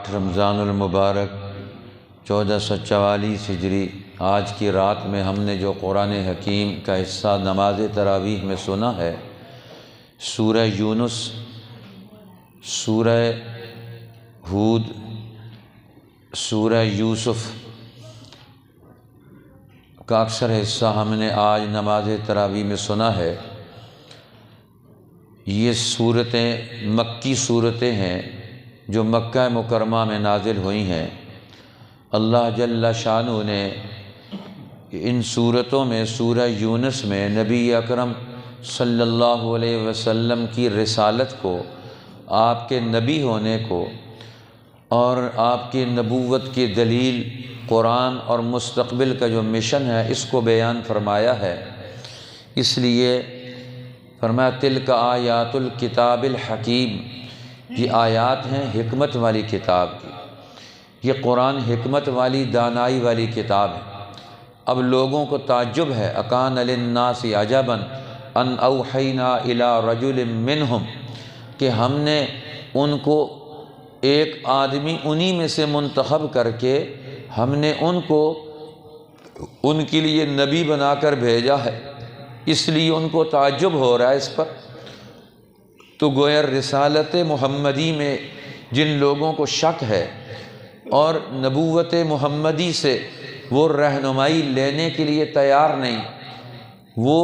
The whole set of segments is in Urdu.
8 رمضان المبارک 1444 ہجری۔ آج کی رات میں ہم نے جو قرآن حکیم کا حصہ نماز تراویح میں سنا ہے، سورہ یونس، سورہ ہود، سورہ یوسف کا اکثر حصہ ہم نے آج نماز تراویح میں سنا ہے۔ یہ صورتیں مکی صورتیں ہیں جو مکہ مکرمہ میں نازل ہوئی ہیں۔ اللہ جل شانہ نے ان صورتوں میں سورہ یونس میں نبی اکرم صلی اللہ علیہ وسلم کی رسالت کو، آپ کے نبی ہونے کو اور آپ کی نبوت کی دلیل قرآن اور مستقبل کا جو مشن ہے اس کو بیان فرمایا ہے۔ اس لیے فرمایا تلک آیات الکتاب الحکیم، یہ آیات ہیں حکمت والی کتاب کی، یہ قرآن حکمت والی دانائی والی کتاب ہے۔ اب لوگوں کو تعجب ہے، اکان للناس عجبا ان اوحینا الی رجل منہم، کہ ہم نے ان کو ایک آدمی انہی میں سے منتخب کر کے ہم نے ان کو ان کے لیے نبی بنا کر بھیجا ہے، اس لیے ان کو تعجب ہو رہا ہے اس پر۔ تو گویا رسالت محمدی میں جن لوگوں کو شک ہے اور نبوت محمدی سے وہ رہنمائی لینے کے لیے تیار نہیں، وہ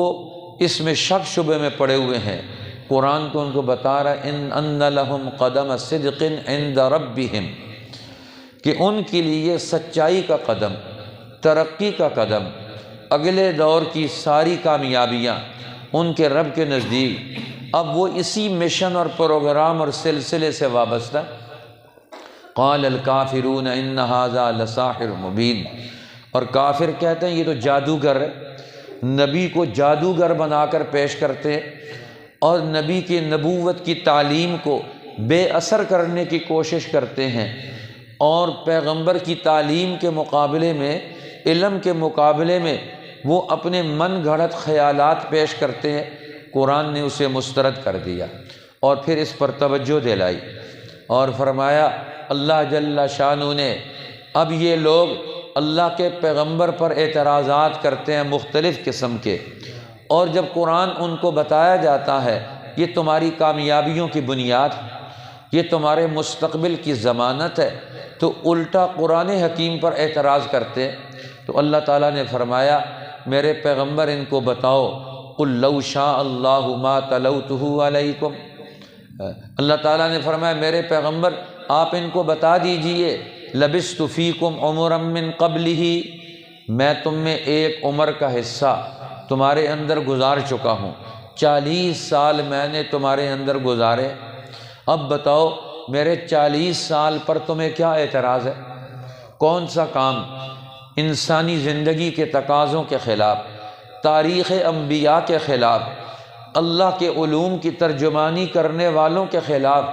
اس میں شک شبے میں پڑے ہوئے ہیں، قرآن کو ان کو بتا رہا ہے ان لہم قدم صدق عند ربہم، کہ ان کے لیے سچائی کا قدم، ترقی کا قدم، اگلے دور کی ساری کامیابیاں ان کے رب کے نزدیک۔ اب وہ اسی مشن اور پروگرام اور سلسلے سے وابستہ۔ قال الکافرون ان ھذا لساحر مبین، اور کافر کہتے ہیں یہ تو جادوگر ہے، نبی کو جادوگر بنا کر پیش کرتے ہیں اور نبی کی نبوت کی تعلیم کو بے اثر کرنے کی کوشش کرتے ہیں، اور پیغمبر کی تعلیم کے مقابلے میں، علم کے مقابلے میں وہ اپنے من گھڑت خیالات پیش کرتے ہیں۔ قرآن نے اسے مسترد کر دیا اور پھر اس پر توجہ دلائی اور فرمایا اللہ جل شانہ نے، اب یہ لوگ اللہ کے پیغمبر پر اعتراضات کرتے ہیں مختلف قسم کے، اور جب قرآن ان کو بتایا جاتا ہے یہ تمہاری کامیابیوں کی بنیاد ہے، یہ تمہارے مستقبل کی ضمانت ہے، تو الٹا قرآن حکیم پر اعتراض کرتے۔ تو اللہ تعالیٰ نے فرمایا میرے پیغمبر ان کو بتاؤ، قل لو شاء اللہ ما تلوتہ علیکم، اللہ تعالیٰ نے فرمایا میرے پیغمبر آپ ان کو بتا دیجئے لبثت فیکم عمرا من قبلہ، میں تم میں ایک عمر کا حصہ تمہارے اندر گزار چکا ہوں، 40 سال میں نے تمہارے اندر گزارے، اب بتاؤ میرے 40 سال پر تمہیں کیا اعتراض ہے؟ کون سا کام انسانی زندگی کے تقاضوں کے خلاف، تاریخ انبیاء کے خلاف، اللہ کے علوم کی ترجمانی کرنے والوں کے خلاف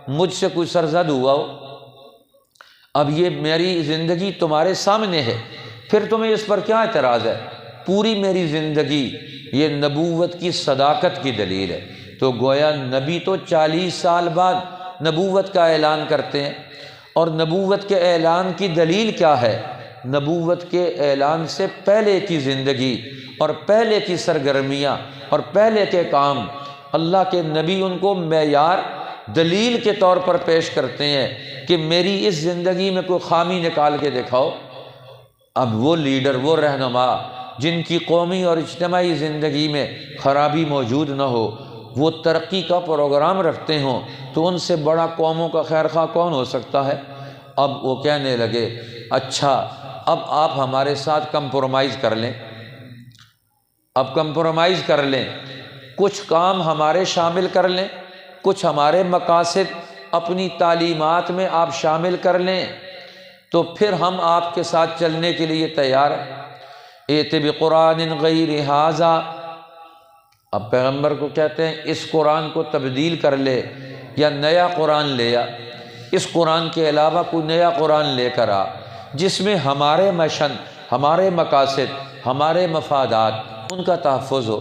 مجھ سے کوئی سرزد ہوا ہو؟ اب یہ میری زندگی تمہارے سامنے ہے، پھر تمہیں اس پر کیا اعتراض ہے؟ پوری میری زندگی یہ نبوت کی صداقت کی دلیل ہے۔ تو گویا نبی تو 40 سال بعد نبوت کا اعلان کرتے ہیں، اور نبوت کے اعلان کی دلیل کیا ہے؟ نبوت کے اعلان سے پہلے کی زندگی اور پہلے کی سرگرمیاں اور پہلے کے کام، اللہ کے نبی ان کو معیار دلیل کے طور پر پیش کرتے ہیں کہ میری اس زندگی میں کوئی خامی نکال کے دکھاؤ۔ اب وہ لیڈر، وہ رہنما جن کی قومی اور اجتماعی زندگی میں خرابی موجود نہ ہو، وہ ترقی کا پروگرام رکھتے ہوں، تو ان سے بڑا قوموں کا خیر خواہ کون ہو سکتا ہے؟ اب وہ کہنے لگے اچھا اب آپ ہمارے ساتھ کمپرومائز کر لیں، اب کمپرومائز کر لیں، کچھ کام ہمارے شامل کر لیں، کچھ ہمارے مقاصد اپنی تعلیمات میں آپ شامل کر لیں، تو پھر ہم آپ کے ساتھ چلنے کے لیے تیار ہیں۔ ایت بقرآن غیر ھذا، اب پیغمبر کو کہتے ہیں اس قرآن کو تبدیل کر لے یا نیا قرآن لے آ، اس قرآن کے علاوہ کوئی نیا قرآن لے کر آ جس میں ہمارے مشن، ہمارے مقاصد، ہمارے مفادات ان کا تحفظ ہو۔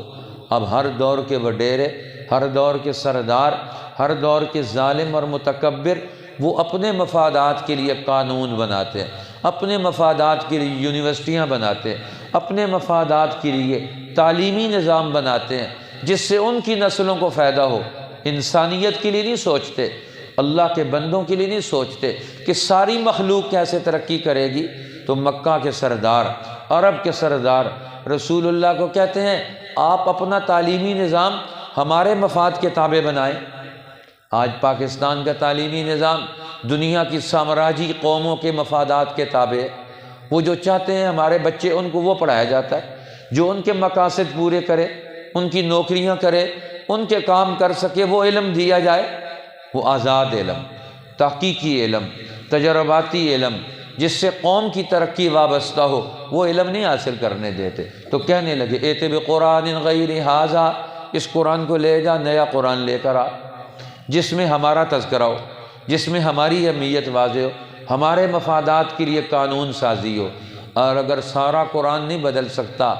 اب ہر دور کے وڈیرے، ہر دور کے سردار، ہر دور کے ظالم اور متکبر وہ اپنے مفادات کے لیے قانون بناتے ہیں، اپنے مفادات کے لیے یونیورسٹیاں بناتے ہیں، اپنے مفادات کے لیے تعلیمی نظام بناتے ہیں جس سے ان کی نسلوں کو فائدہ ہو۔ انسانیت کے لیے نہیں سوچتے، اللہ کے بندوں کے لیے نہیں سوچتے کہ ساری مخلوق کیسے ترقی کرے گی۔ تو مکہ کے سردار، عرب کے سردار رسول اللہ کو کہتے ہیں آپ اپنا تعلیمی نظام ہمارے مفاد کے تابع بنائیں۔ آج پاکستان کا تعلیمی نظام دنیا کی سامراجی قوموں کے مفادات کے تابع ہے۔ وہ جو چاہتے ہیں ہمارے بچے، ان کو وہ پڑھایا جاتا ہے جو ان کے مقاصد پورے کرے، ان کی نوکریاں کرے، ان کے کام کر سکے، وہ علم دیا جائے۔ وہ آزاد علم، تحقیقی علم، تجرباتی علم جس سے قوم کی ترقی وابستہ ہو، وہ علم نہیں حاصل کرنے دیتے۔ تو کہنے لگے ایت بقرآن غیر ھذا، اس قرآن کو لے جا، نیا قرآن لے کر آ جس میں ہمارا تذکرہ ہو، جس میں ہماری اہمیت واضح ہو، ہمارے مفادات کے لیے قانون سازی ہو۔ اور اگر سارا قرآن نہیں بدل سکتا،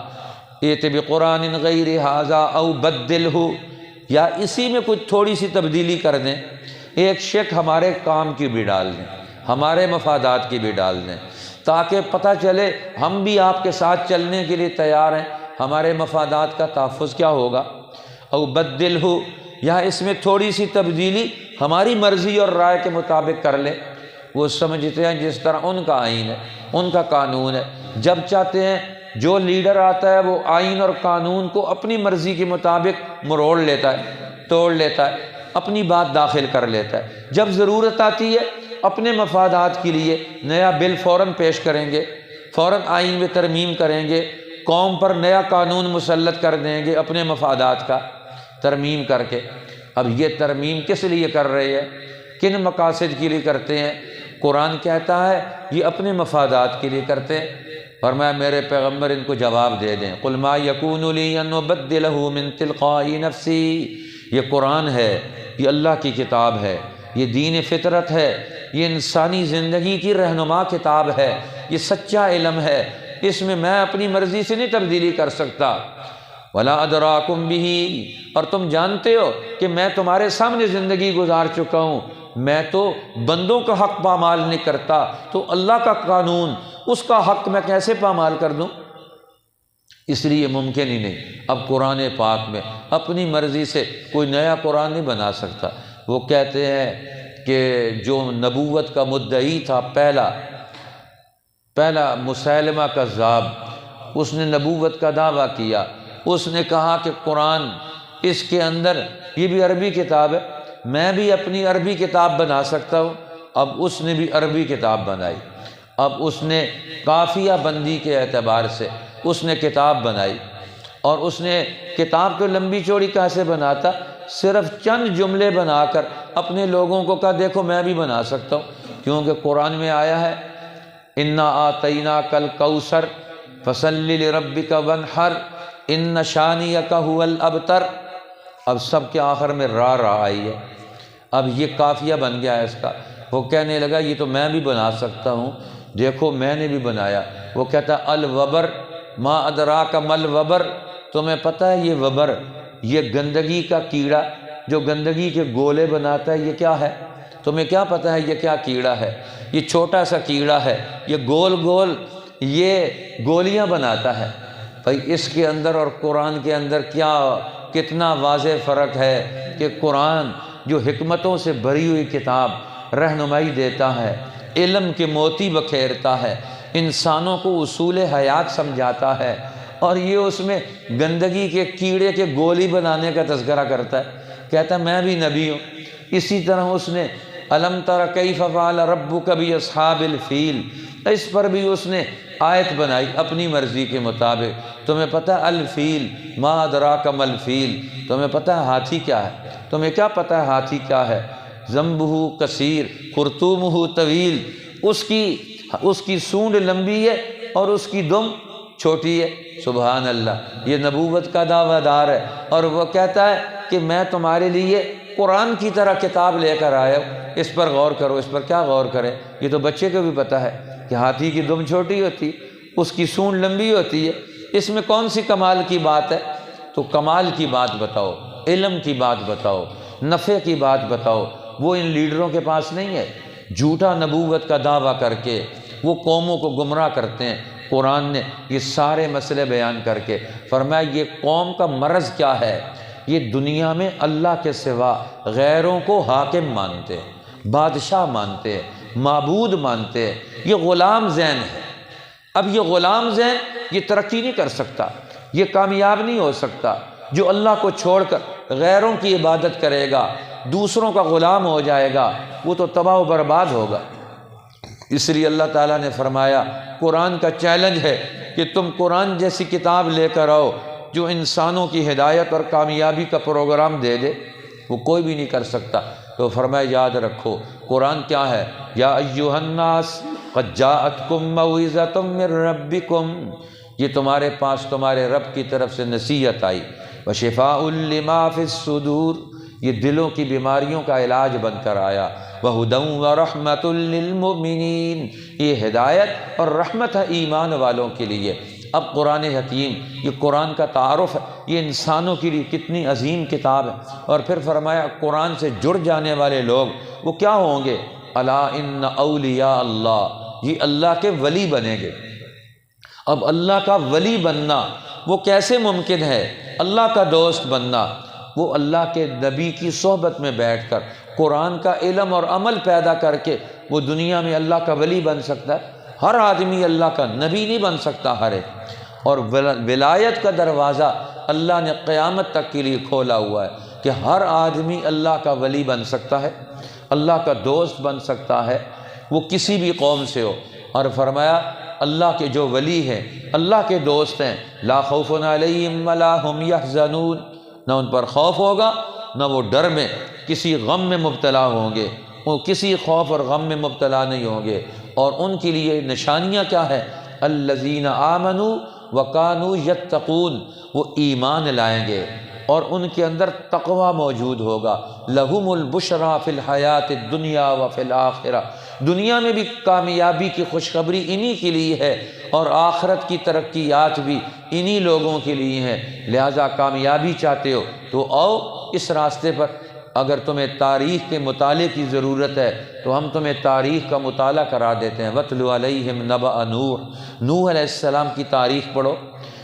ایت بقرآن غیر ھذا او بدلہ، یا اسی میں کچھ تھوڑی سی تبدیلی کر دیں، ایک شک ہمارے کام کی بھی ڈال دیں، ہمارے مفادات کی بھی ڈال دیں، تاکہ پتہ چلے ہم بھی آپ کے ساتھ چلنے کے لیے تیار ہیں، ہمارے مفادات کا تحفظ کیا ہوگا۔ او بدلہ، یا اس میں تھوڑی سی تبدیلی ہماری مرضی اور رائے کے مطابق کر لیں۔ وہ سمجھتے ہیں جس طرح ان کا آئین ہے، ان کا قانون ہے، جب چاہتے ہیں جو لیڈر آتا ہے وہ آئین اور قانون کو اپنی مرضی کے مطابق مروڑ لیتا ہے، توڑ لیتا ہے، اپنی بات داخل کر لیتا ہے۔ جب ضرورت آتی ہے اپنے مفادات کے لیے نیا بل فوراً پیش کریں گے، فوراً آئین میں ترمیم کریں گے، قوم پر نیا قانون مسلط کر دیں گے اپنے مفادات کا ترمیم کر کے۔ اب یہ ترمیم کس لیے کر رہے ہیں، کن مقاصد کے لیے کرتے ہیں؟ قرآن کہتا ہے یہ اپنے مفادات کے لیے کرتے ہیں۔ اور میرے پیغمبر ان کو جواب دے دیں، قل ما یکون لی ان ابدلہ من تلقاء نفسی، یہ قرآن ہے، یہ اللہ کی کتاب ہے، یہ دین فطرت ہے، یہ انسانی زندگی کی رہنما کتاب ہے، یہ سچا علم ہے، اس میں میں اپنی مرضی سے نہیں تبدیلی کر سکتا۔ ولا ادراکم بہ، اور تم جانتے ہو کہ میں تمہارے سامنے زندگی گزار چکا ہوں، میں تو بندوں کا حق پامال نہیں کرتا، تو اللہ کا قانون، اس کا حق میں کیسے پامال کر دوں؟ اس لیے ممکن ہی نہیں۔ اب قرآن پاک میں اپنی مرضی سے کوئی نیا قرآن نہیں بنا سکتا۔ وہ کہتے ہیں کہ جو نبوت کا مدعی تھا، پہلا مسیلمہ کذاب، اس نے نبوت کا دعویٰ کیا، اس نے کہا کہ قرآن، اس کے اندر یہ بھی عربی کتاب ہے، میں بھی اپنی عربی کتاب بنا سکتا ہوں۔ اب اس نے بھی عربی کتاب بنائی، اب اس نے قافیہ بندی کے اعتبار سے اس نے کتاب بنائی، اور اس نے کتاب تو لمبی چوڑی کیسے بناتا، صرف چند جملے بنا کر اپنے لوگوں کو کہا دیکھو میں بھی بنا سکتا ہوں، کیونکہ قرآن میں آیا ہے انا آتیناک الکوثر فصلی لربک وانحر ان شانیک ھو الابتر۔ اب سب کے آخر میں را آئی ہے، اب یہ قافیہ بن گیا ہے اس کا۔ وہ کہنے لگا یہ تو میں بھی بنا سکتا ہوں، دیکھو میں نے بھی بنایا۔ وہ کہتا الوبر ما ادراک ما الوبر، تمہیں پتہ ہے یہ وبر، یہ گندگی کا کیڑا جو گندگی کے گولے بناتا ہے، یہ کیا ہے؟ تمہیں کیا پتہ ہے یہ کیا کیڑا ہے؟ یہ چھوٹا سا کیڑا ہے، یہ گول گول یہ گولیاں بناتا ہے۔ بھائی اس کے اندر اور قرآن کے اندر کتنا واضح فرق ہے کہ قرآن جو حکمتوں سے بھری ہوئی کتاب رہنمائی دیتا ہے، علم کے موتی بکھیرتا ہے، انسانوں کو اصول حیات سمجھاتا ہے، اور یہ اس میں گندگی کے کیڑے کے گولی بنانے کا تذکرہ کرتا ہے، کہتا ہے میں بھی نبی ہوں۔ اسی طرح اس نے الم تر کیف فعل ربک باصحاب الفیل، اس پر بھی اس نے آیت بنائی اپنی مرضی کے مطابق۔ تمہیں پتہ الفیل ما ادراک ما الفیل، تمہیں پتہ ہے ہاتھی کیا ہے؟ تمہیں کیا پتہ ہے ہاتھی کیا ہے؟ ذنبہ کثیر خرطومہ طویل، اس کی سونڈ لمبی ہے اور اس کی دم چھوٹی ہے۔ سبحان اللہ، یہ نبوت کا دعویٰ دار ہے، اور وہ کہتا ہے کہ میں تمہارے لیے قرآن کی طرح کتاب لے کر آیا ہوں، اس پر غور کرو۔ اس پر کیا غور کریں؟ یہ تو بچے کو بھی پتہ ہے کہ ہاتھی کی دم چھوٹی ہوتی ہے، اس کی سونڈ لمبی ہوتی ہے، اس میں کون سی کمال کی بات ہے؟ تو کمال کی بات بتاؤ، علم کی بات بتاؤ، نفع کی بات بتاؤ، وہ ان لیڈروں کے پاس نہیں ہے۔ جھوٹا نبوت کا دعویٰ کر کے وہ قوموں کو گمراہ کرتے ہیں۔ قرآن نے یہ سارے مسئلے بیان کر کے فرمایا یہ قوم کا مرض کیا ہے، یہ دنیا میں اللہ کے سوا غیروں کو حاکم مانتے ہیں، بادشاہ مانتے ہیں، معبود مانتے ہیں۔ یہ غلام ذہن ہے۔ اب یہ غلام ذہن یہ ترقی نہیں کر سکتا، یہ کامیاب نہیں ہو سکتا۔ جو اللہ کو چھوڑ کر غیروں کی عبادت کرے گا، دوسروں کا غلام ہو جائے گا، وہ تو تباہ و برباد ہوگا۔ اس لیے اللہ تعالیٰ نے فرمایا قرآن کا چیلنج ہے کہ تم قرآن جیسی کتاب لے کر آؤ جو انسانوں کی ہدایت اور کامیابی کا پروگرام دے دے، وہ کوئی بھی نہیں کر سکتا۔ تو فرمایا یاد رکھو قرآن کیا ہے، یا ایھا الناس قد جاءتکم موعظۃ من ربکم، یہ تمہارے پاس تمہارے رب کی طرف سے نصیحت آئی، وشفاء لما فی الصدور، یہ دلوں کی بیماریوں کا علاج بن کر آیا، وہدی ورحمۃ للمؤمنین، یہ ہدایت اور رحمت ہے ایمان والوں کے لیے۔ اب قرآن حکیم یہ قرآن کا تعارف ہے، یہ انسانوں کے لیے کتنی عظیم کتاب ہے۔ اور پھر فرمایا قرآن سے جڑ جانے والے لوگ وہ کیا ہوں گے، الا ان اولیاء اللہ، یہ اللہ کے ولی بنیں گے۔ اب اللہ کا ولی بننا وہ کیسے ممکن ہے؟ اللہ کا دوست بننا، وہ اللہ کے نبی کی صحبت میں بیٹھ کر قرآن کا علم اور عمل پیدا کر کے وہ دنیا میں اللہ کا ولی بن سکتا ہے۔ ہر آدمی اللہ کا نبی نہیں بن سکتا ہر ایک، اور ولایت کا دروازہ اللہ نے قیامت تک کے لیے کھولا ہوا ہے کہ ہر آدمی اللہ کا ولی بن سکتا ہے، اللہ کا دوست بن سکتا ہے، وہ کسی بھی قوم سے ہو۔ اور فرمایا اللہ کے جو ولی ہیں، اللہ کے دوست ہیں، لا خوف علیہم ولا هم یحزنون، نہ ان پر خوف ہوگا نہ وہ ڈر میں کسی غم میں مبتلا ہوں گے، وہ کسی خوف اور غم میں مبتلا نہیں ہوں گے۔ اور ان کے لیے نشانیاں کیا ہے، الذین آمنوا وکانوا یتقون، وہ ایمان لائیں گے اور ان کے اندر تقوی موجود ہوگا۔ لہم البشریٰ فی الحیات الدنیا وفی الآخرہ، دنیا میں بھی کامیابی کی خوشخبری انہی کے لیے ہے اور آخرت کی ترقیات بھی انہی لوگوں کے لیے ہیں۔ لہٰذا کامیابی چاہتے ہو تو آؤ اس راستے پر۔ اگر تمہیں تاریخ کے مطالعے کی ضرورت ہے تو ہم تمہیں تاریخ کا مطالعہ کرا دیتے ہیں۔ وَاتْلُ عَلَيْهِمْ نَبَأَ نوح علیہ السلام کی تاریخ پڑھو،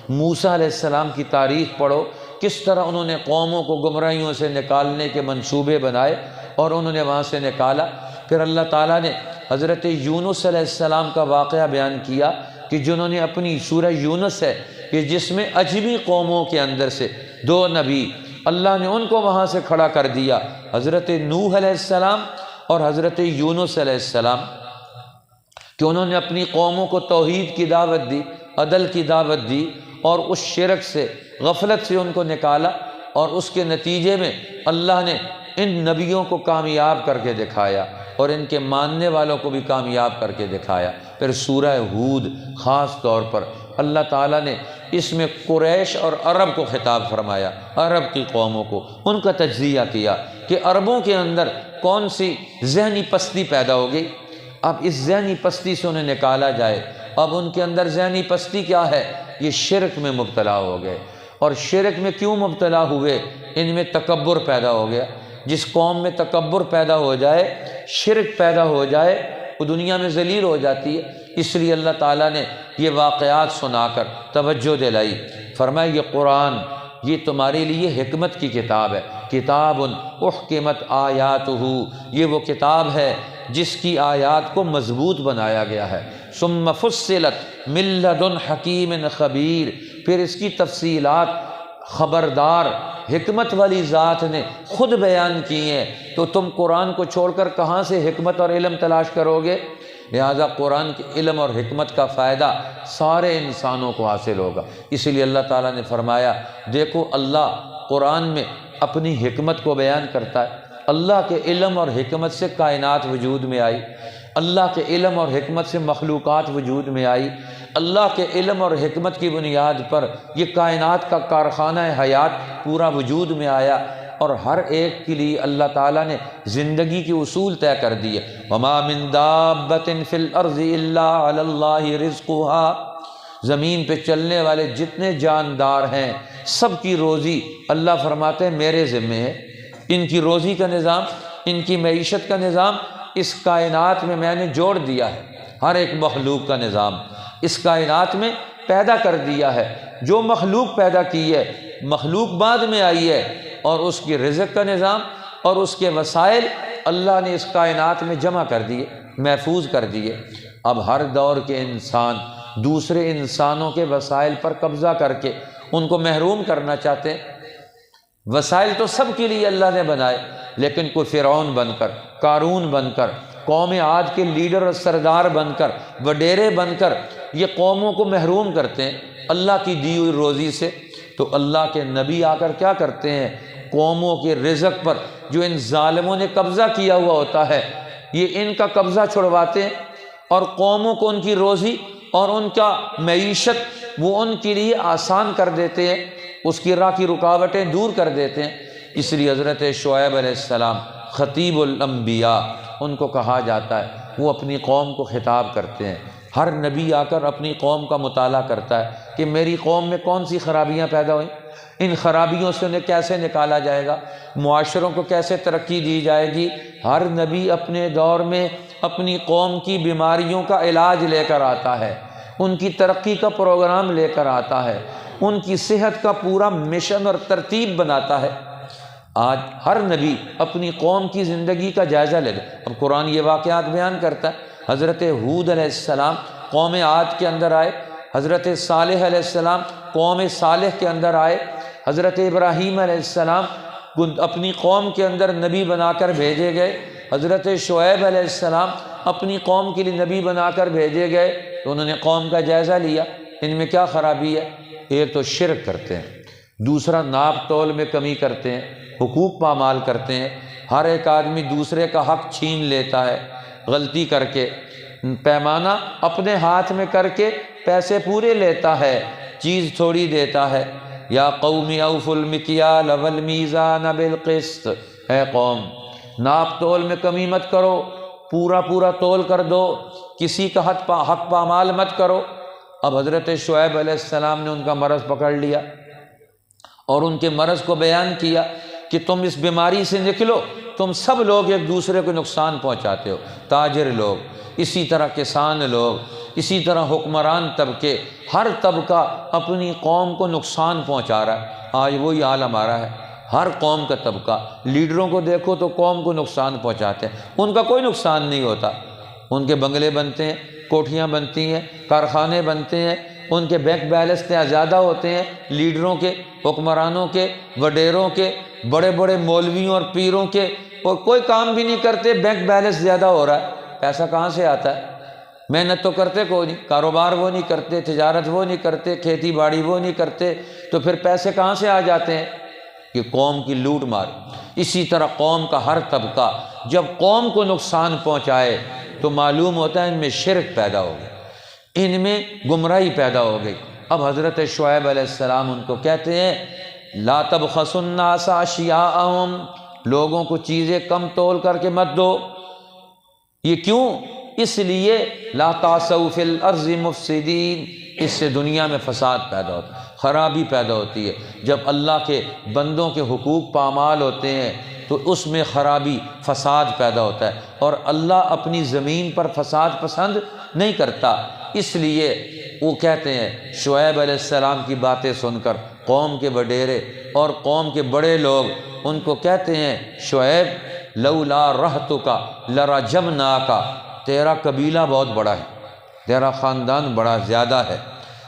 موسیٰ علیہ السلام کی تاریخ پڑھو، کس طرح انہوں نے قوموں کو گمراہیوں سے نکالنے کے منصوبے بنائے اور انہوں نے وہاں سے نکالا۔ پھر اللہ تعالیٰ نے حضرت یونس علیہ السلام کا واقعہ بیان کیا کہ جنہوں نے اپنی سورہ یونس ہے کہ جس میں اجمی قوموں کے اندر سے دو نبی اللہ نے ان کو وہاں سے کھڑا کر دیا، حضرت نوح علیہ السلام اور حضرت یونس علیہ السلام، کہ انہوں نے اپنی قوموں کو توحید کی دعوت دی، عدل کی دعوت دی اور اس شرک سے غفلت سے ان کو نکالا، اور اس کے نتیجے میں اللہ نے ان نبیوں کو کامیاب کر کے دکھایا اور ان کے ماننے والوں کو بھی کامیاب کر کے دکھایا۔ پھر سورہ ہود خاص طور پر اللہ تعالیٰ نے اس میں قریش اور عرب کو خطاب فرمایا، عرب کی قوموں کو، ان کا تجزیہ کیا کہ عربوں کے اندر کون سی ذہنی پستی پیدا ہو گئی۔ اب اس ذہنی پستی سے انہیں نکالا جائے۔ اب ان کے اندر ذہنی پستی کیا ہے، یہ شرک میں مبتلا ہو گئے۔ اور شرک میں کیوں مبتلا ہوئے، ان میں تکبر پیدا ہو گیا۔ جس قوم میں تکبر پیدا ہو جائے، شرک پیدا ہو جائے، وہ دنیا میں ذلیل ہو جاتی ہے۔ اس لیے اللہ تعالیٰ نے یہ واقعات سنا کر توجہ دلائی، فرمایا یہ قرآن یہ تمہارے لیے حکمت کی کتاب ہے، کتاب احکمت آیاتہ، یہ وہ کتاب ہے جس کی آیات کو مضبوط بنایا گیا ہے۔ ثم فصلت من لدن حکیم خبیر، پھر اس کی تفصیلات خبردار حکمت والی ذات نے خود بیان کی ہیں، تو تم قرآن کو چھوڑ کر کہاں سے حکمت اور علم تلاش کرو گے؟ لہذا قرآن کے علم اور حکمت کا فائدہ سارے انسانوں کو حاصل ہوگا۔ اسی لیے اللہ تعالیٰ نے فرمایا دیکھو اللہ قرآن میں اپنی حکمت کو بیان کرتا ہے۔ اللہ کے علم اور حکمت سے کائنات وجود میں آئی، اللہ کے علم اور حکمت سے مخلوقات وجود میں آئی، اللہ کے علم اور حکمت کی بنیاد پر یہ کائنات کا کارخانہ حیات پورا وجود میں آیا، اور ہر ایک کے لیے اللہ تعالیٰ نے زندگی کے اصول طے کر دیے۔ وَمَا مِن دَابَّةٍ فِي الْأَرْضِ إِلَّا عَلَى اللَّهِ رِزْقُهَا، زمین پہ چلنے والے جتنے جاندار ہیں سب کی روزی اللہ فرماتے ہیں میرے ذمے ہے۔ ان کی روزی کا نظام، ان کی معیشت کا نظام اس کائنات میں نے جوڑ دیا ہے، ہر ایک مخلوق کا نظام اس کائنات میں پیدا کر دیا ہے۔ جو مخلوق پیدا کی ہے، مخلوق بعد میں آئی ہے، اور اس کی رزق کا نظام اور اس کے وسائل اللہ نے اس کائنات میں جمع کر دیے، محفوظ کر دیے۔ اب ہر دور کے انسان دوسرے انسانوں کے وسائل پر قبضہ کر کے ان کو محروم کرنا چاہتے ہیں۔ وسائل تو سب کے لیے اللہ نے بنائے، لیکن کوئی فرعون بن کر، قارون بن کر، قوم عاد کے لیڈر اور سردار بن کر، وڈیرے بن کر یہ قوموں کو محروم کرتے ہیں اللہ کی دی ہوئی روزی سے۔ تو اللہ کے نبی آ کر کیا کرتے ہیں؟ قوموں کے رزق پر جو ان ظالموں نے قبضہ کیا ہوا ہوتا ہے، یہ ان کا قبضہ چھڑواتے ہیں، اور قوموں کو ان کی روزی اور ان کا معیشت وہ ان کے لیے آسان کر دیتے ہیں، اس کی راہ کی رکاوٹیں دور کر دیتے ہیں۔ اس لیے حضرت شعیب علیہ السلام خطیب الانبیاء ان کو کہا جاتا ہے، وہ اپنی قوم کو خطاب کرتے ہیں۔ ہر نبی آ کر اپنی قوم کا مطالعہ کرتا ہے کہ میری قوم میں کون سی خرابیاں پیدا ہوئیں، ان خرابیوں سے انہیں کیسے نکالا جائے گا، معاشروں کو کیسے ترقی دی جائے گی۔ ہر نبی اپنے دور میں اپنی قوم کی بیماریوں کا علاج لے کر آتا ہے، ان کی ترقی کا پروگرام لے کر آتا ہے، ان کی صحت کا پورا مشن اور ترتیب بناتا ہے۔ آج ہر نبی اپنی قوم کی زندگی کا جائزہ لے لے۔ اب قرآن یہ واقعات بیان کرتا ہے، حضرت ہود علیہ السلام قوم عاد کے اندر آئے، حضرت صالح علیہ السلام قوم صالح کے اندر آئے، حضرت ابراہیم علیہ السلام اپنی قوم کے اندر نبی بنا کر بھیجے گئے، حضرت شعیب علیہ السلام اپنی قوم کے لیے نبی بنا کر بھیجے گئے۔ تو انہوں نے قوم کا جائزہ لیا، ان میں کیا خرابی ہے؟ ایک تو شرک کرتے ہیں، دوسرا ناپ تول میں کمی کرتے ہیں، حقوق پامال کرتے ہیں، ہر ایک آدمی دوسرے کا حق چھین لیتا ہے غلطی کر کے، پیمانہ اپنے ہاتھ میں کر کے پیسے پورے لیتا ہے، چیز تھوڑی دیتا ہے۔ یا قوم اوفوا المکیال والمیزان بالقسط، اے قوم ناپ تول میں کمی مت کرو، پورا پورا تول کر دو، کسی کا حق پامال مت کرو۔ اب حضرت شعیب علیہ السلام نے ان کا مرض پکڑ لیا اور ان کے مرض کو بیان کیا کہ تم اس بیماری سے نکلو، تم سب لوگ ایک دوسرے کو نقصان پہنچاتے ہو، تاجر لوگ، اسی طرح کسان لوگ، اسی طرح حکمران طبقے، ہر طبقہ اپنی قوم کو نقصان پہنچا رہا ہے۔ آج وہی حال ہمارا ہے، ہر قوم کا طبقہ، لیڈروں کو دیکھو تو قوم کو نقصان پہنچاتے ہیں، ان کا کوئی نقصان نہیں ہوتا، ان کے بنگلے بنتے ہیں، کوٹھیاں بنتی ہیں، کارخانے بنتے ہیں، ان کے بینک بیلنس زیادہ ہوتے ہیں لیڈروں کے، حکمرانوں کے، وڈیروں کے، بڑے بڑے مولویوں اور پیروں کے، اور کوئی کام بھی نہیں کرتے، بینک بیلنس زیادہ ہو رہا ہے۔ پیسہ کہاں سے آتا ہے؟ محنت تو کرتے کوئی نہیں، کاروبار وہ نہیں کرتے، تجارت وہ نہیں کرتے، کھیتی باڑی وہ نہیں کرتے، تو پھر پیسے کہاں سے آ جاتے ہیں؟ کہ قوم کی لوٹ مار۔ اسی طرح قوم کا ہر طبقہ جب قوم کو نقصان پہنچائے تو معلوم ہوتا ہے ان میں شرک پیدا ہو گئی، ان میں گمراہی پیدا ہو گئی۔ اب حضرت شعیب علیہ السلام ان کو کہتے ہیں لا تبخسوا الناس اشیاءہم، لوگوں کو چیزیں کم تول کر کے مت دو۔ یہ کیوں؟ اس لیے لا تعثوا فی الارض مفسدین، اس سے دنیا میں فساد پیدا ہوتا ہے، خرابی پیدا ہوتی ہے۔ جب اللہ کے بندوں کے حقوق پامال ہوتے ہیں تو اس میں خرابی، فساد پیدا ہوتا ہے، اور اللہ اپنی زمین پر فساد پسند نہیں کرتا۔ اس لیے وہ کہتے ہیں، شعیب علیہ السلام کی باتیں سن کر قوم کے وڈیرے اور قوم کے بڑے لوگ ان کو کہتے ہیں شعیب لولا رہتک لرجمناک، تیرا قبیلہ بہت بڑا ہے، تیرا خاندان بڑا زیادہ ہے،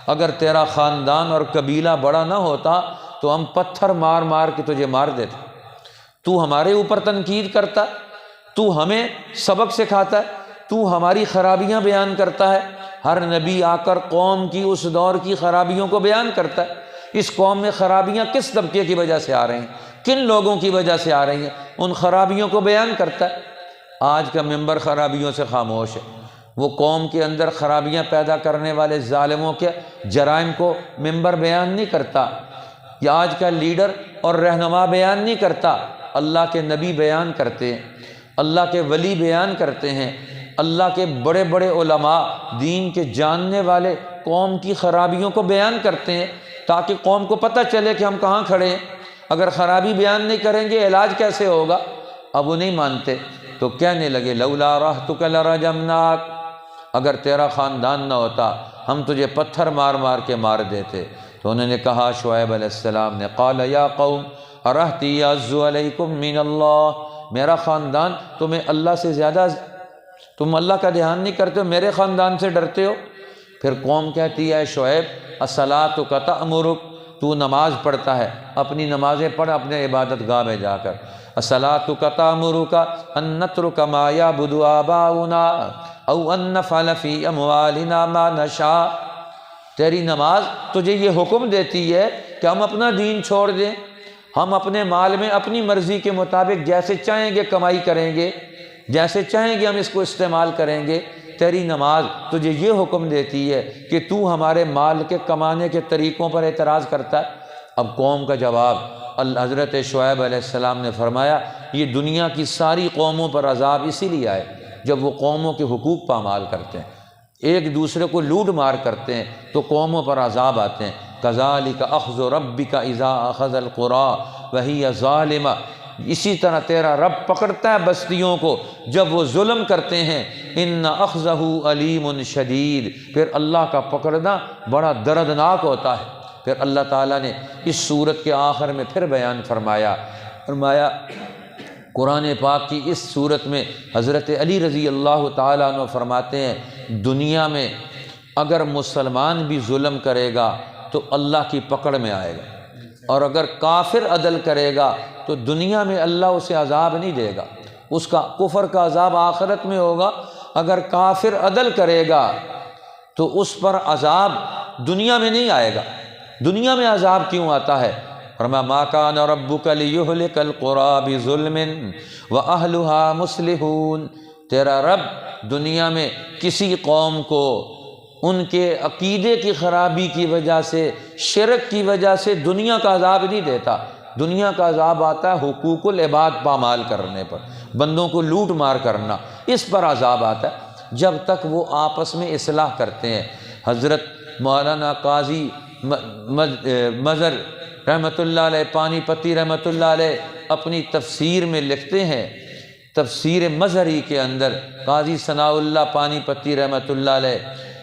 اگر تیرا خاندان اور قبیلہ بڑا نہ ہوتا تو ہم پتھر مار مار کے تجھے مار دیتے۔ تو ہمارے اوپر تنقید کرتا ہے، تو ہمیں سبق سکھاتا ہے، تو ہماری خرابیاں بیان کرتا ہے۔ ہر نبی آ کر قوم کی اس دور کی خرابیوں کو بیان کرتا ہے۔ اس قوم میں خرابیاں کس طبقے کی وجہ سے آ رہی ہیں، کن لوگوں کی وجہ سے آ رہی ہیں، ان خرابیوں کو بیان کرتا ہے۔ آج کا ممبر خرابیوں سے خاموش ہے، وہ قوم کے اندر خرابیاں پیدا کرنے والے ظالموں کے جرائم کو ممبر بیان نہیں کرتا، یا آج کا لیڈر اور رہنما بیان نہیں کرتا، اللہ کے نبی بیان کرتے ہیں، اللہ کے ولی بیان کرتے ہیں، اللہ کے بڑے بڑے علماء دین کے جاننے والے قوم کی خرابیوں کو بیان کرتے ہیں تاکہ قوم کو پتہ چلے کہ ہم کہاں کھڑے ہیں۔ اگر خرابی بیان نہیں کریں گے علاج کیسے ہوگا؟ اب وہ نہیں مانتے، تو کہنے لگے لولا رحتک لرجمناک، اگر تیرا خاندان نہ ہوتا ہم تجھے پتھر مار مار کے مار دیتے۔ تو انہوں نے کہا شعیب علیہ السلام نے، قال یا قوم ارہتی یعز علیکم من اللہ، میرا خاندان تمہیں اللہ سے زیادہ، تم اللہ کا دھیان نہیں کرتے ہو، میرے خاندان سے ڈرتے ہو۔ پھر قوم کہتی ہے شعیب الصلاۃ تأمرک، تو نماز پڑھتا ہے، اپنی نمازیں پڑھ اپنے عبادت گاہ میں جا کر۔ الصلاۃ تأمرک ان نترک ما یعبد آباؤنا او ان نفعل فی اموالنا ما نشاء، تیری نماز تجھے یہ حکم دیتی ہے کہ ہم اپنا دین چھوڑ دیں، ہم اپنے مال میں اپنی مرضی کے مطابق جیسے چاہیں گے کمائی کریں گے، جیسے چاہیں گے ہم اس کو استعمال کریں گے۔ تیری نماز تجھے یہ حکم دیتی ہے کہ تو ہمارے مال کے کمانے کے طریقوں پر اعتراض کرتا ہے۔ اب قوم کا جواب، حضرت شعیب علیہ السلام نے فرمایا یہ دنیا کی ساری قوموں پر عذاب اسی لیے آئے جب وہ قوموں کے حقوق پامال کرتے ہیں، ایک دوسرے کو لوٹ مار کرتے ہیں تو قوموں پر عذاب آتے ہیں۔ کذالک اخذ ربک اذا اخذ القری وہی ظالمہ، اسی طرح تیرا رب پکڑتا ہے بستیوں کو جب وہ ظلم کرتے ہیں۔ ان اخذہ علیم شدید، پھر اللہ کا پکڑنا بڑا دردناک ہوتا ہے۔ پھر اللہ تعالیٰ نے اس صورت کے آخر میں پھر بیان فرمایا قرآن پاک کی اس صورت میں حضرت علی رضی اللہ تعالیٰ عنہ فرماتے ہیں دنیا میں اگر مسلمان بھی ظلم کرے گا تو اللہ کی پکڑ میں آئے گا، اور اگر کافر عدل کرے گا تو دنیا میں اللہ اسے عذاب نہیں دے گا، اس کا کفر کا عذاب آخرت میں ہوگا۔ اگر کافر عدل کرے گا تو اس پر عذاب دنیا میں نہیں آئے گا۔ دنیا میں عذاب کیوں آتا ہے؟ فرمایا ما کان ربک لیہلک القری بظلم واہلھا مصلحون، تیرا رب دنیا میں کسی قوم کو ان کے عقیدے کی خرابی کی وجہ سے، شرک کی وجہ سے دنیا کا عذاب نہیں دیتا۔ دنیا کا عذاب آتا ہے حقوق العباد پامال کرنے پر، بندوں کو لوٹ مار کرنا، اس پر عذاب آتا ہے جب تک وہ آپس میں اصلاح کرتے ہیں۔ حضرت مولانا قاضی مظہر رحمۃ اللہ علیہ، پانی پتی رحمۃ اللہ علیہ اپنی تفسیر میں لکھتے ہیں، تفسیر مظہری کے اندر قاضی ثناء اللہ پانی پتی رحمۃ اللہ علیہ،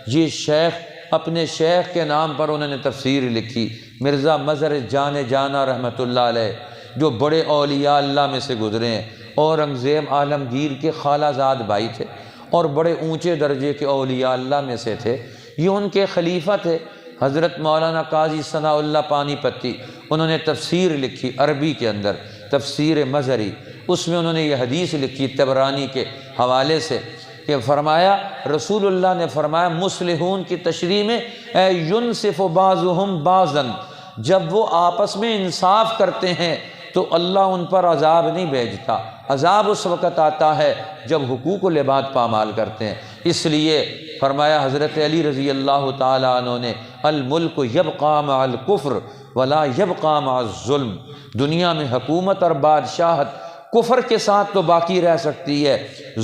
یہ شیخ اپنے شیخ کے نام پر انہوں نے تفسیر لکھی، مرزا مظہر جان جانا رحمۃ اللہ علیہ، جو بڑے اولیاء اللہ میں سے گزرے ہیں، اورنگزیب عالمگیر کے خالہ زاد بھائی تھے اور بڑے اونچے درجے کے اولیاء اللہ میں سے تھے، یہ ان کے خلیفہ تھے حضرت مولانا قاضی ثناء اللہ پانی پتی۔ انہوں نے تفسیر لکھی عربی کے اندر، تفسیر مظہری، اس میں انہوں نے یہ حدیث لکھی طبرانی کے حوالے سے کہ فرمایا رسول اللہ نے فرمایا مصلحون کی تشریح میں اے ینصف بعضهم بعضا، جب وہ آپس میں انصاف کرتے ہیں تو اللہ ان پر عذاب نہیں بھیجتا، عذاب اس وقت آتا ہے جب حقوق العباد پامال کرتے ہیں۔ اس لیے فرمایا حضرت علی رضی اللہ تعالیٰ عنہ نے الملک یبقی مع الکفر ولا یبقی مع الظلم، دنیا میں حکومت اور بادشاہت کفر کے ساتھ تو باقی رہ سکتی ہے،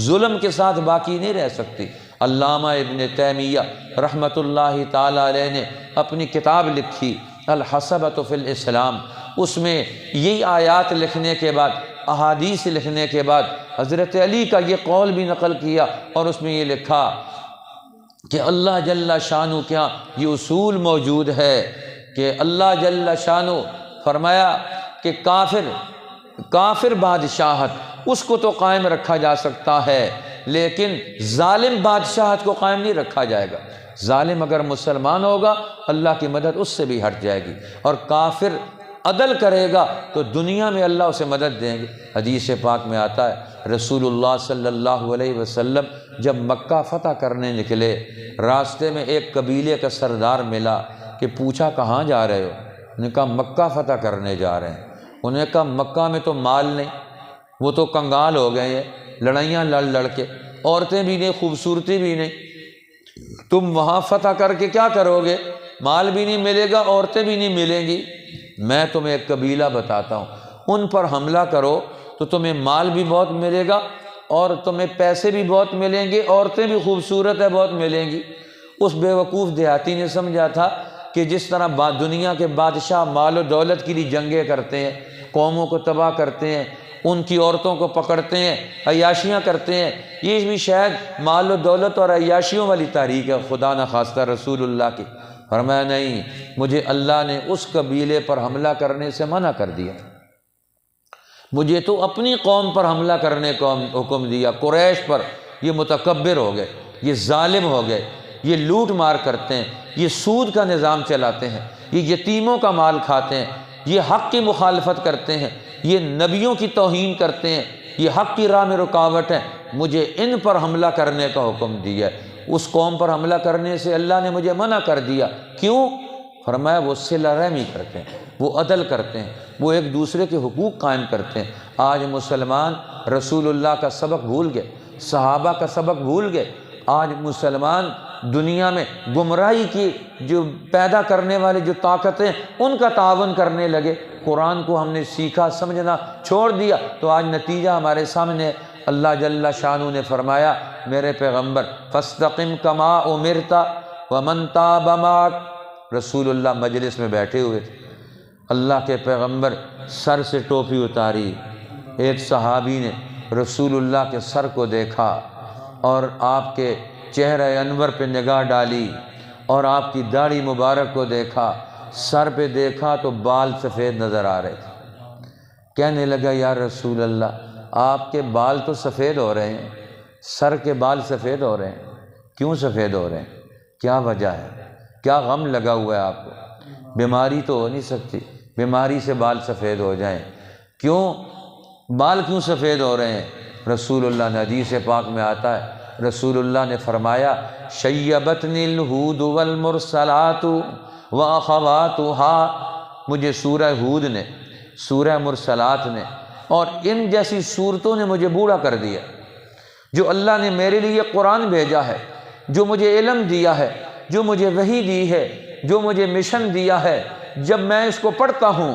ظلم کے ساتھ باقی نہیں رہ سکتی۔ علامہ ابن تیمیہ رحمۃ اللہ تعالیٰ علیہ نے اپنی کتاب لکھی الحسبۃ فی الاسلام، اس میں یہی آیات لکھنے کے بعد، احادیث لکھنے کے بعد حضرت علی کا یہ قول بھی نقل کیا اور اس میں یہ لکھا کہ اللہ جل شانہ کیا یہ اصول موجود ہے کہ اللہ جل شانہ فرمایا کہ کافر بادشاہت اس کو تو قائم رکھا جا سکتا ہے لیکن ظالم بادشاہت کو قائم نہیں رکھا جائے گا۔ ظالم اگر مسلمان ہوگا اللہ کی مدد اس سے بھی ہٹ جائے گی، اور کافر عدل کرے گا تو دنیا میں اللہ اسے مدد دیں گے۔ حدیث پاک میں آتا ہے رسول اللہ صلی اللہ علیہ وسلم جب مکہ فتح کرنے نکلے، راستے میں ایک قبیلے کا سردار ملا کہ پوچھا کہاں جا رہے ہو؟ انہوں نے کہا مکہ فتح کرنے جا رہے ہیں۔ انہوں نے کہا مکہ میں تو مال نہیں، وہ تو کنگال ہو گئے ہیں، لڑائیاں لڑ کے، عورتیں بھی نہیں، خوبصورتی بھی نہیں، تم وہاں فتح کر کے کیا کرو گے؟ مال بھی نہیں ملے گا، عورتیں بھی نہیں ملیں گی۔ میں تمہیں ایک قبیلہ بتاتا ہوں، ان پر حملہ کرو تو تمہیں مال بھی بہت ملے گا اور تمہیں پیسے بھی بہت ملیں گے، عورتیں بھی خوبصورت ہے بہت ملیں گی۔ اس بے وقوف دیہاتی نے سمجھا تھا کہ جس طرح دنیا کے بادشاہ مال و دولت کے لیے جنگیں کرتے ہیں، قوموں کو تباہ کرتے ہیں، ان کی عورتوں کو پکڑتے ہیں، عیاشیاں کرتے ہیں۔ یہ بھی شاید مال و دولت اور عیاشیوں والی تحریک ہے، خدا نخواستہ رسول اللہ کی۔ فرمایا نہیں، مجھے اللہ نے اس قبیلے پر حملہ کرنے سے منع کر دیا، مجھے تو اپنی قوم پر حملہ کرنے کا حکم دیا۔ قریش پر یہ متکبر ہو گئے، یہ ظالم ہو گئے، یہ لوٹ مار کرتے ہیں، یہ سود کا نظام چلاتے ہیں، یہ یتیموں کا مال کھاتے ہیں، یہ حق کی مخالفت کرتے ہیں، یہ نبیوں کی توہین کرتے ہیں، یہ حق کی راہ میں رکاوٹ ہے، مجھے ان پر حملہ کرنے کا حکم دیا ہے۔ اس قوم پر حملہ کرنے سے اللہ نے مجھے منع کر دیا۔ کیوں؟ فرمایا وہ صلہ رحمی کرتے ہیں، وہ عدل کرتے ہیں، وہ ایک دوسرے کے حقوق قائم کرتے ہیں۔ آج مسلمان رسول اللہ کا سبق بھول گئے، صحابہ کا سبق بھول گئے۔ آج مسلمان دنیا میں گمراہی کی جو پیدا کرنے والے جو طاقتیں ان کا تعاون کرنے لگے، قرآن کو ہم نے سیکھا سمجھنا چھوڑ دیا، تو آج نتیجہ ہمارے سامنے ہے۔ اللہ جل شانہ نے فرمایا میرے پیغمبر فاستقم کما امرت ومن تاب معک۔ رسول اللہ مجلس میں بیٹھے ہوئے تھے، اللہ کے پیغمبر سر سے ٹوپی اتاری، ایک صحابی نے رسول اللہ کے سر کو دیکھا اور آپ کے چہرہ انور پہ نگاہ ڈالی اور آپ کی داڑھی مبارک کو دیکھا، سر پہ دیکھا تو بال سفید نظر آ رہے تھے۔ کہنے لگا یا رسول اللہ، آپ کے بال تو سفید ہو رہے ہیں، سر کے بال سفید ہو رہے ہیں، کیوں سفید ہو رہے ہیں؟ کیا وجہ ہے؟ کیا غم لگا ہوا ہے آپ کو؟ بیماری تو ہو نہیں سکتی، بیماری سے بال سفید ہو جائیں، کیوں بال کیوں سفید ہو رہے ہیں؟ رسول اللہ نے حدیث پاک میں آتا ہے، رسول اللہ نے فرمایا شیبتنی الہود والمرسلات واخواتها، مجھے سورہ ہود نے، سورہ مرسلات نے اور ان جیسی صورتوں نے مجھے بوڑھا کر دیا۔ جو اللہ نے میرے لیے قرآن بھیجا ہے، جو مجھے علم دیا ہے، جو مجھے وحی دی ہے، جو مجھے مشن دیا ہے، جب میں اس کو پڑھتا ہوں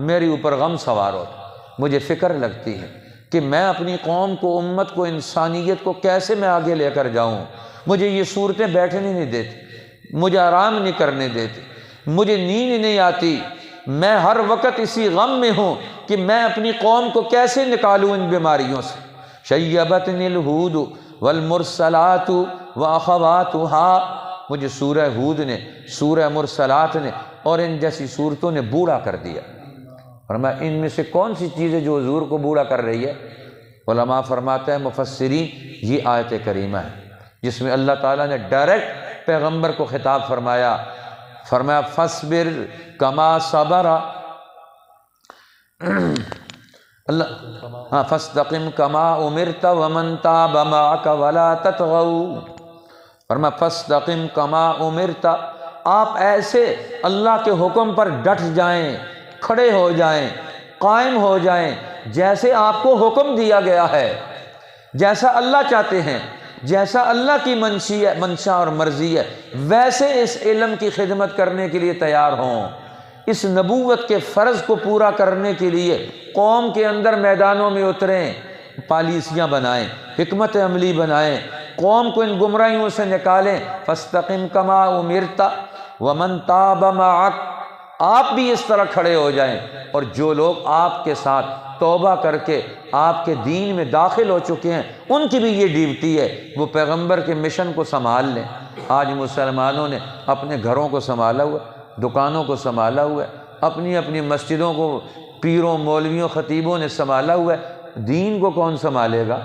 میرے اوپر غم سوار ہوتا، مجھے فکر لگتی ہے کہ میں اپنی قوم کو، امت کو، انسانیت کو کیسے میں آگے لے کر جاؤں۔ مجھے یہ صورتیں بیٹھنے نہیں دیتی، مجھے آرام نہیں کرنے دیتی، مجھے نیند نہیں آتی، میں ہر وقت اسی غم میں ہوں کہ میں اپنی قوم کو کیسے نکالوں ان بیماریوں سے۔ شیبتنی الہود والمرسلات واخواتها، مجھے سورہ ہود نے، سورہ مرسلات نے اور ان جیسی صورتوں نے بوڑھا کر دیا۔ فرمایا ان میں سے کون سی چیزیں جو حضور کو بوڑھا کر رہی ہے؟ علماء فرماتے ہیں، مفسرین، یہ آیت کریمہ ہے جس میں اللہ تعالیٰ نے ڈائریکٹ پیغمبر کو خطاب فرمایا، فرمایا فاصبر کما صبر اللہ فاستقم کما امرت ومن تاب معک ولا تطغوا۔ فرمایا فاستقم کما امرت، آپ ایسے اللہ کے حکم پر ڈٹ جائیں، کھڑے ہو جائیں، قائم ہو جائیں جیسے آپ کو حکم دیا گیا ہے، جیسا اللہ چاہتے ہیں، جیسا اللہ کی منشا اور مرضی ہے، ویسے اس علم کی خدمت کرنے کے لیے تیار ہوں۔ اس نبوت کے فرض کو پورا کرنے کے لیے قوم کے اندر میدانوں میں اتریں، پالیسیاں بنائیں، حکمت عملی بنائیں، قوم کو ان گمراہیوں سے نکالیں۔ فاستقم کما امرت ومن تاب معک، آپ بھی اس طرح کھڑے ہو جائیں، اور جو لوگ آپ کے ساتھ توبہ کر کے آپ کے دین میں داخل ہو چکے ہیں ان کی بھی یہ ڈیوٹی ہے، وہ پیغمبر کے مشن کو سنبھال لیں۔ آج مسلمانوں نے اپنے گھروں کو سنبھالا ہوا، دکانوں کو سنبھالا ہوا ہے، اپنی اپنی مسجدوں کو پیروں، مولویوں، خطیبوں نے سنبھالا ہوا ہے۔ دین کو کون سنبھالے گا؟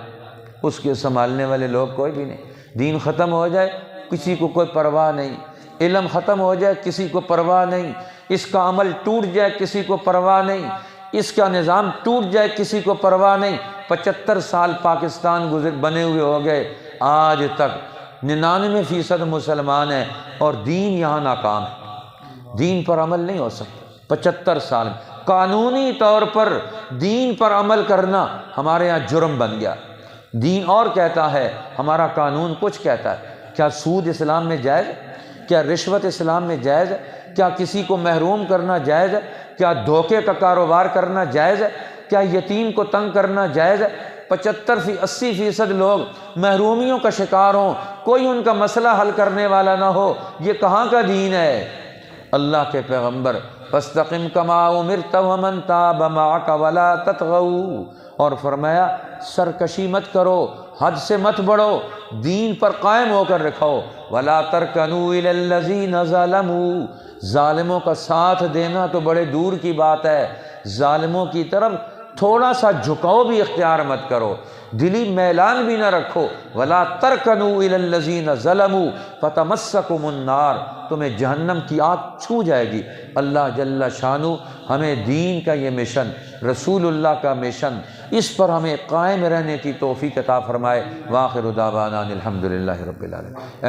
اس کے سنبھالنے والے لوگ کوئی بھی نہیں۔ دین ختم ہو جائے کسی کو کوئی پرواہ نہیں، علم ختم ہو جائے کسی کو پرواہ نہیں، اس کا عمل ٹوٹ جائے کسی کو پرواہ نہیں، اس کا نظام ٹوٹ جائے کسی کو پرواہ نہیں۔ 75 سال پاکستان بنے ہوئے ہو گئے، آج تک 99% مسلمان ہیں اور دین یہاں ناکام ہے، دین پر عمل نہیں ہو سکتا۔ 75 سال قانونی طور پر دین پر عمل کرنا ہمارے ہاں جرم بن گیا۔ دین اور کہتا ہے، ہمارا قانون کچھ کہتا ہے۔ کیا سود اسلام میں جائز ہے؟ کیا رشوت اسلام میں جائز ہے؟ کیا کسی کو محروم کرنا جائز ہے؟ کیا دھوکے کا کاروبار کرنا جائز ہے؟ کیا یتیم کو تنگ کرنا جائز ہے؟ 75-80% لوگ محرومیوں کا شکار ہوں، کوئی ان کا مسئلہ حل کرنے والا نہ ہو، یہ کہاں کا دین ہے؟ اللہ کے پیغمبر فاستقم کما امرت ومن تاب معک ولا تطغوا، اور فرمایا سرکشی مت کرو، حد سے مت بڑھو، دین پر قائم ہو کر رکھو، ولا ترکنوا الی الذین ظلموا، ظالموں کا ساتھ دینا تو بڑے دور کی بات ہے، ظالموں کی طرف تھوڑا سا جھکاؤ بھی اختیار مت کرو، دلی میلان بھی نہ رکھو، ولا ترکنوا الی الذین ظلموا فتمسکم النار، تمہیں جہنم کی آگ چھو جائے گی۔ اللہ جل شانہ ہمیں دین کا یہ مشن، رسول اللہ کا مشن، اس پر ہمیں قائم رہنے کی توفیق عطا فرمائے۔ وآخر دعوانا الحمدللہ رب العالمین۔